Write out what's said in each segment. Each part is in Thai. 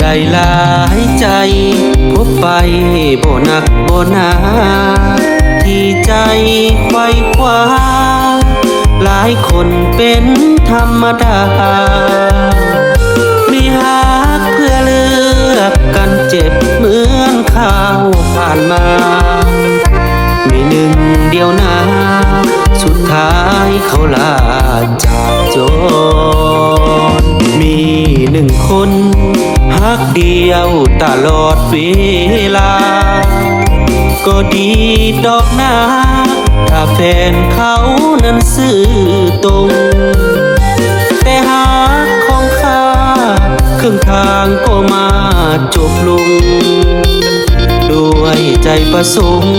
ได้หลายใจพบไปบ่หนักบ่หนาที่ใจไขว้คว้าหลายคนเป็นธรรมดามีหักเพื่อเลือกกันเจ็บเหมือนข้าวผ่านมามีหนึ่งเดียวนะสุดท้ายเขาลาจากจนมีหนึ่งคนฮักเดียวตลอดเวลาก็ดีดอกนาถ้าแฟนเขานั้นซื่อตรงแต่ฮักของข้าครึ่งทางก็มาจบลงด้วยใจประสงค์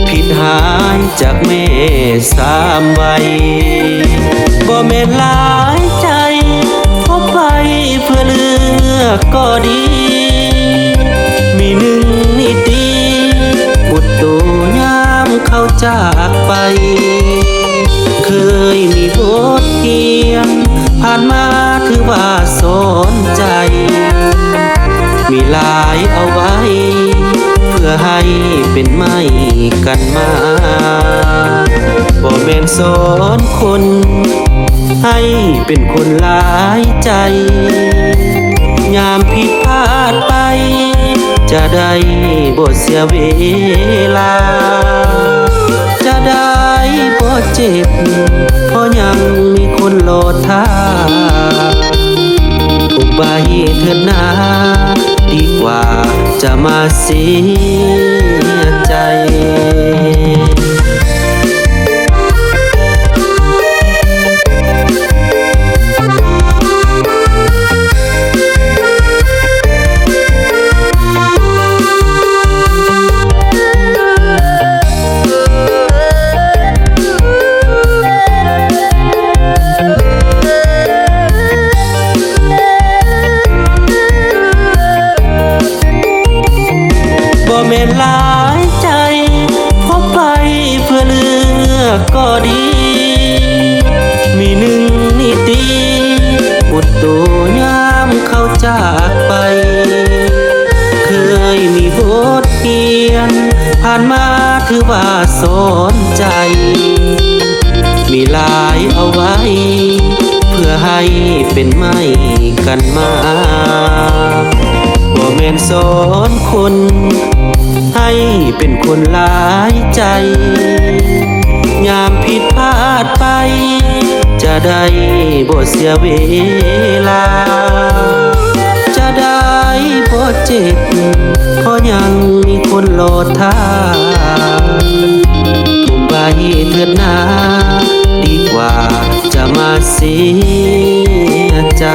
ผิดหายจากแม่สามวัยบ่แม่นหลายใจพบไปเพื่อเลือกก็ดีมีหนึ่งนิดดีหมดตัวยามเขาจากไปเคยมีบทเรียนผ่านมาถือว่าสอนใจมีลายเอาไว้เพื่อให้เป็นไม่กันมาบ่แม่นสอนคนให้เป็นคนหลายใจยามผิดพลาดไปจะได้บ่เสียเวลาจะได้บ่เจ็บเพราะยังมีคนรอท่าทุกใบเถิดนาดีกว่าจะมาเสียใจบ่แม่นหลายใจพบไปเพื่อเลือกก็ดีมีหนึ่งนิดดีหมดตัวยามเขาจากไปเคยมีบทเรียนผ่านมาถือว่าสอนใจมีลายเอาไว้เพื่อให้เป็นไม่กันมาบ่แม่นสอนคนให้เป็นคนหลายใจยามผิดพลาดไปจะได้บ่เสียเวลาจะได้บ่เจ็บเพราะยังมีคนรอท่าทุ่มใบเถิดนาดีกว่าจะมาเสียใจ